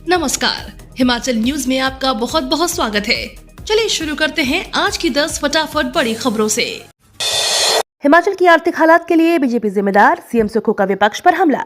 नमस्कार, हिमाचल न्यूज में आपका बहुत बहुत स्वागत है। चलिए शुरू करते हैं आज की 10 फटाफट बड़ी खबरों से। हिमाचल की आर्थिक हालात के लिए बीजेपी जिम्मेदार, सीएम सुक्खू का विपक्ष पर हमला।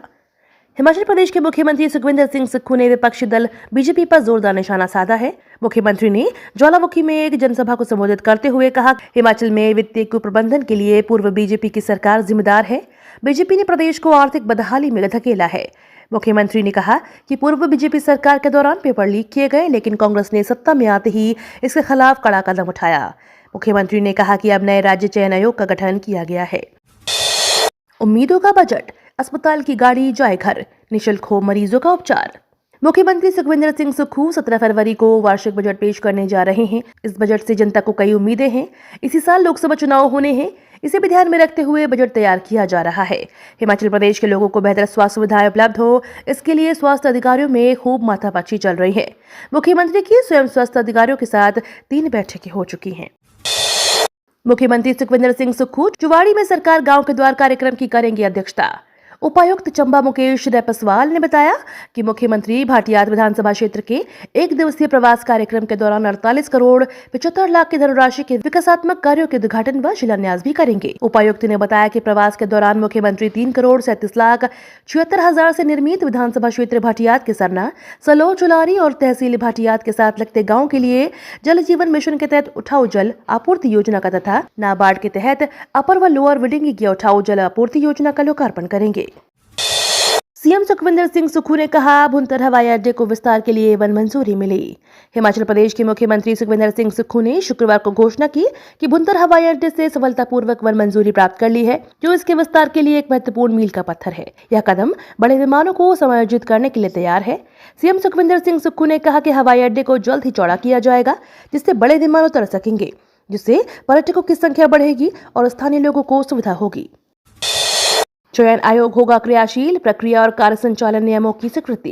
हिमाचल प्रदेश के मुख्यमंत्री सुखविंदर सिंह सुक्खू ने विपक्षी दल बीजेपी पर जोरदार निशाना साधा है। मुख्यमंत्री ने ज्वालामुखी में एक जनसभा को संबोधित करते हुए कहा, हिमाचल में वित्तीय कुप्रबंधन के लिए पूर्व बीजेपी की सरकार जिम्मेदार है। बीजेपी ने प्रदेश को आर्थिक बदहाली में धकेला है। मुख्यमंत्री ने कहा कि पूर्व बीजेपी सरकार के दौरान पेपर लीक किए गए, लेकिन कांग्रेस ने सत्ता में आते ही इसके खिलाफ कड़ा कदम उठाया। मुख्यमंत्री ने कहा कि अब नए राज्य चयन आयोग का गठन किया गया है। उम्मीदों का बजट, अस्पताल की गाड़ी जाए घर, निशुल्क हो मरीजों का उपचार। मुख्यमंत्री सुखविंदर सिंह सुक्खू 17 फरवरी को वार्षिक बजट पेश करने जा रहे हैं। इस बजट से जनता को कई उम्मीदें हैं। इसी साल लोकसभा चुनाव होने हैं, इसे भी ध्यान में रखते हुए बजट तैयार किया जा रहा है। हिमाचल प्रदेश के लोगों को बेहतर स्वास्थ्य सुविधाएं उपलब्ध हो, इसके लिए स्वास्थ्य अधिकारियों में खूब माथापच्ची चल रही है। मुख्यमंत्री की स्वयं स्वास्थ्य अधिकारियों के साथ 3 बैठकें हो चुकी हैं। मुख्यमंत्री सुखविंदर सिंह सुक्खू चुवाड़ी में सरकार गांव के द्वार कार्यक्रम की करेंगे अध्यक्षता। उपायुक्त चंबा मुकेश रेपसवाल ने बताया कि मुख्यमंत्री भाटियात विधानसभा क्षेत्र के 1 दिवसीय प्रवास कार्यक्रम के दौरान 48 करोड़ 75 लाख की धनराशि के विकासात्मक कार्यों के उद्घाटन व शिलान्यास भी करेंगे। उपायुक्त ने बताया कि प्रवास के दौरान मुख्यमंत्री 3 करोड़ 37 लाख 76 हजार से निर्मित विधानसभा क्षेत्र भाटियात के सरना, सलो, चुलारी और तहसील भाटियात के साथ लगते गाँव के लिए जल जीवन मिशन के तहत उठाऊ जल आपूर्ति योजना का तथा नाबार्ड के तहत अपर व लोअर विडिंगी की उठाऊ जल आपूर्ति योजना का लोकार्पण करेंगे। सीएम सुखविंदर सिंह सुक्खू ने कहा, भुंतर हवाई अड्डे को विस्तार के लिए वन मंजूरी मिली। हिमाचल प्रदेश के मुख्यमंत्री सुखविंदर सिंह सुक्खू ने शुक्रवार को घोषणा की कि भुंतर हवाई अड्डे से सफलतापूर्वक वन मंजूरी प्राप्त कर ली है, जो इसके विस्तार के लिए एक महत्वपूर्ण मील का पत्थर है। यह कदम बड़े विमानों को समायोजित करने के लिए तैयार है। सीएम सुखविंदर सिंह सुक्खू ने कहा कि हवाई अड्डे को जल्द ही चौड़ा किया जाएगा, जिससे बड़े विमान उतर सकेंगे, जिससे पर्यटकों की संख्या बढ़ेगी और स्थानीय लोगों को सुविधा होगी। चयन आयोग होगा क्रियाशील, प्रक्रिया और कार्य संचालन नियमों की स्वीकृति।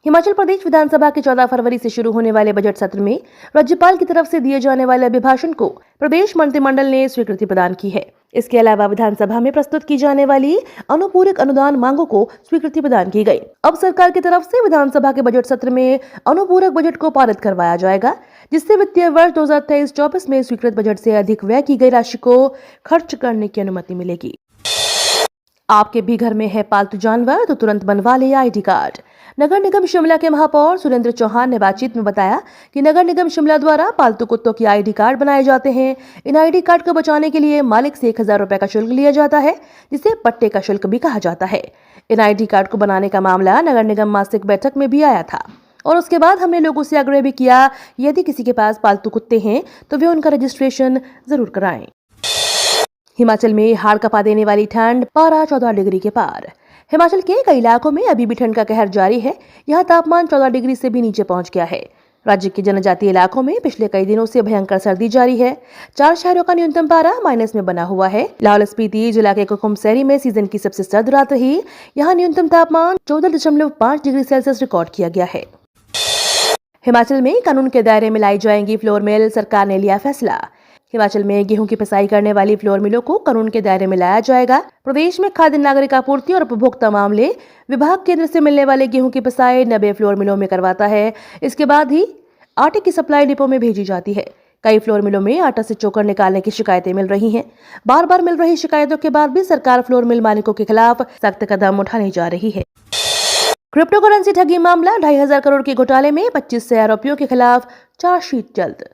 हिमाचल प्रदेश विधानसभा के 14 फरवरी से शुरू होने वाले बजट सत्र में राज्यपाल की तरफ से दिए जाने वाले अभिभाषण को प्रदेश मंत्रिमंडल ने स्वीकृति प्रदान की है। इसके अलावा विधानसभा में प्रस्तुत की जाने वाली अनुपूरक अनुदान मांगों को स्वीकृति प्रदान की गई। अब सरकार की तरफ से विधानसभा के बजट सत्र में अनुपूरक बजट को पारित करवाया जाएगा, जिससे वित्तीय वर्ष 2023-24 में स्वीकृत बजट से अधिक व्यय की गई राशि को खर्च करने की अनुमति मिलेगी। आपके भी घर में है पालतू जानवर तो तुरंत बनवा ले आईडी कार्ड। नगर निगम शिमला के महापौर सुरेंद्र चौहान ने बातचीत में बताया कि नगर निगम शिमला द्वारा पालतू कुत्तों की आईडी कार्ड बनाए जाते हैं। इन आईडी कार्ड को बचाने के लिए मालिक से 1000 रुपए का शुल्क लिया जाता है, जिसे पट्टे का शुल्क भी कहा जाता है। इन आईडी कार्ड को बनाने का मामला नगर निगम मासिक बैठक में भी आया था और उसके बाद हमने लोगों से आग्रह भी किया, यदि किसी के पास पालतू कुत्ते हैं तो वे उनका रजिस्ट्रेशन जरूर कराएं। हिमाचल में हाड़ कपा देने वाली ठंड, पारा 14 डिग्री के पार। हिमाचल के कई इलाकों में अभी भी ठंड का कहर जारी है। यहाँ तापमान 14 डिग्री से भी नीचे पहुंच गया है। राज्य के जनजातीय इलाकों में पिछले कई दिनों से भयंकर सर्दी जारी है। 4 शहरों का न्यूनतम पारा माइनस में बना हुआ है। लाहौल स्पीति जिला के कुकुमसैरी में सीजन की सबसे सर्द रात रही। यहाँ न्यूनतम तापमान 14.5 डिग्री सेल्सियस रिकॉर्ड किया गया है। हिमाचल में कानून के दायरे में लाई जाएंगी फ्लोर मिल, सरकार ने लिया फैसला। हिमाचल में गेहूं की पिसाई करने वाली फ्लोर मिलों को कानून के दायरे में लाया जाएगा। प्रदेश में खाद्य नागरिक आपूर्ति और उपभोक्ता मामले विभाग केंद्र से मिलने वाले गेहूं की पिसाई 90 फ्लोर मिलों में करवाता है। इसके बाद ही आटे की सप्लाई डिपो में भेजी जाती है। कई फ्लोर मिलों में आटा से चोकर निकालने की शिकायतें मिल रही हैं। बार बार मिल रही शिकायतों के बाद भी सरकार फ्लोर मिल मालिकों के खिलाफ सख्त कदम उठाने जा रही है। क्रिप्टो करेंसी ठगी मामला, 2,500 करोड़ के घोटाले में 25 से आरोपियों के खिलाफ चार्जशीट जल्द।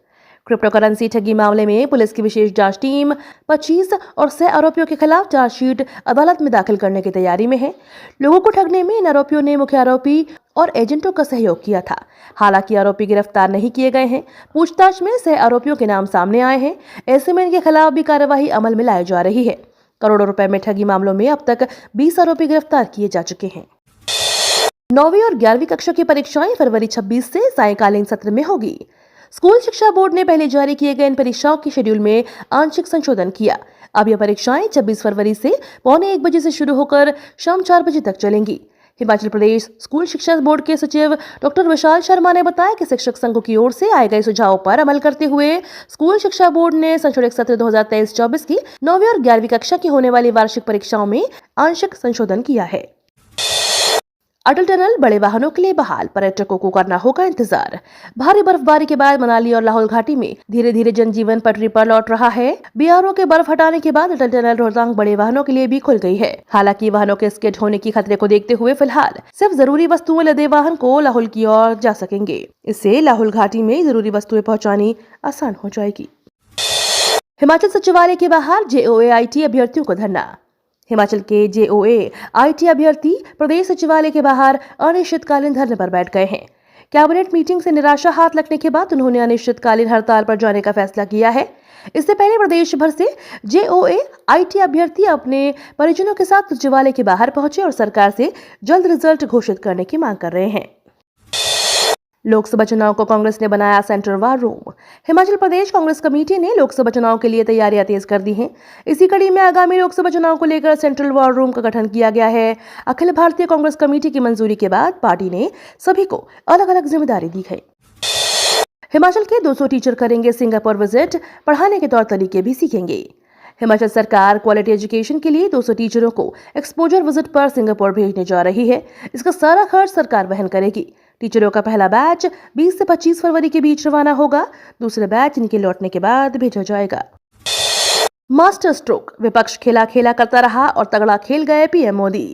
क्रिप्टो करेंसी ठगी मामले में पुलिस की विशेष जांच टीम 25 और 6 आरोपियों के खिलाफ चार्जशीट अदालत में दाखिल करने की तैयारी में है। लोगों को ठगने में इन आरोपियों ने मुख्य आरोपी और एजेंटों का सहयोग किया था। हालांकि आरोपी गिरफ्तार नहीं किए गए हैं। पूछताछ में 6 आरोपियों के नाम सामने आए हैं। ऐसे में इनके खिलाफ भी कार्यवाही अमल में लाई जा रही है। करोड़ों रुपए में ठगी मामलों में अब तक 20 आरोपी गिरफ्तार किए जा चुके हैं। 9वीं और 11वीं कक्षा की परीक्षाएं फरवरी 26 से सायंकालीन सत्र में होगी। स्कूल शिक्षा बोर्ड ने पहले जारी किए गए इन परीक्षाओं के शेड्यूल में आंशिक संशोधन किया। अब यह परीक्षाएं 26 फरवरी से 12:45 बजे से शुरू होकर शाम 4 बजे तक चलेंगी। हिमाचल प्रदेश स्कूल शिक्षा बोर्ड के सचिव डॉक्टर विशाल शर्मा ने बताया कि शिक्षक संघों की ओर से आए गए सुझावों पर अमल करते हुए स्कूल शिक्षा बोर्ड ने शैक्षणिक सत्र 2023-24 की 9वीं और 11वीं कक्षा की होने वाली वार्षिक परीक्षाओं में आंशिक संशोधन किया है। अटल टनल बड़े वाहनों के लिए बहाल, पर्यटकों को करना होगा इंतजार। भारी बर्फबारी के बाद मनाली और लाहौल घाटी में धीरे धीरे जनजीवन पटरी पर लौट रहा है। बीआरओ के बर्फ हटाने के बाद अटल टनल रोहतांग बड़े वाहनों के लिए भी खुल गई है। हालांकि वाहनों के स्किड होने की खतरे को देखते हुए फिलहाल सिर्फ जरूरी वस्तुएं लदे वाहन को लाहौल की ओर जा सकेंगे। इससे लाहौल घाटी में जरूरी वस्तुएं पहुँचानी आसान हो जाएगी। हिमाचल सचिवालय के बाहर जेओए IT अभ्यर्थियों को धरना। हिमाचल के जेओए IT अभ्यर्थी प्रदेश सचिवालय के बाहर अनिश्चितकालीन धरने पर बैठ गए हैं। कैबिनेट मीटिंग से निराशा हाथ लगने के बाद उन्होंने अनिश्चितकालीन हड़ताल पर जाने का फैसला किया है। इससे पहले प्रदेश भर से जेओए IT अभ्यर्थी अपने परिजनों के साथ सचिवालय के बाहर पहुंचे और सरकार से जल्द रिजल्ट घोषित करने की मांग कर रहे हैं। लोकसभा चुनाव को कांग्रेस ने बनाया central war room. Himachal Pradesh Congress committee ने लोकसभा चुनाव के लिए तैयारियां तेज कर दी हैं। इसी कड़ी में आगामी लोकसभा चुनाव को लेकर सेंट्रल वार रूम का गठन किया गया है। अखिल भारतीय कांग्रेस कमेटी की मंजूरी के बाद पार्टी ने सभी को अलग अलग जिम्मेदारी दी है। हिमाचल के 200 टीचर करेंगे सिंगापुर विजिट, पढ़ाने के तौर तरीके भी सीखेंगे। हिमाचल सरकार क्वालिटी एजुकेशन के लिए 200 टीचरों को एक्सपोजर विजिट पर सिंगापुर भेजने जा रही है। इसका सारा खर्च सरकार वहन करेगी। टीचरों का पहला बैच 20 से 25 फरवरी के बीच रवाना होगा। दूसरा बैच इनके लौटने के बाद भेजा जाएगा। मास्टर स्ट्रोक, विपक्ष खेला खेला करता रहा और तगड़ा खेल गए पीएम मोदी।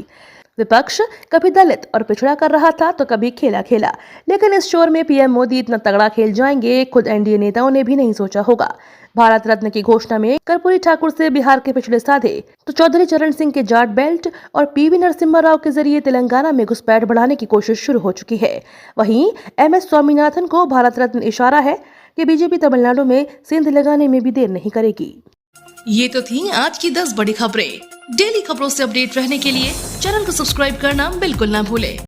विपक्ष कभी दलित और पिछड़ा कर रहा था तो कभी खेला खेला, लेकिन इस शोर में पीएम मोदी इतना तगड़ा खेल जाएंगे खुद एनडीए नेताओं ने भी नहीं सोचा होगा। भारत रत्न की घोषणा में कर्पूरी ठाकुर से बिहार के पिछड़े साधे तो चौधरी चरण सिंह के जाट बेल्ट और पीवी नरसिम्हा राव के जरिए तेलंगाना में घुसपैठ बढ़ाने की कोशिश शुरू हो चुकी है। वहीं MS स्वामीनाथन को भारत रत्न इशारा है कि बीजेपी तमिलनाडु में सेंध लगाने में भी देर नहीं करेगी। ये तो थी आज की 10 बड़ी खबरें। डेली खबरों से अपडेट रहने के लिए चैनल को सब्सक्राइब करना बिल्कुल ना भूलें।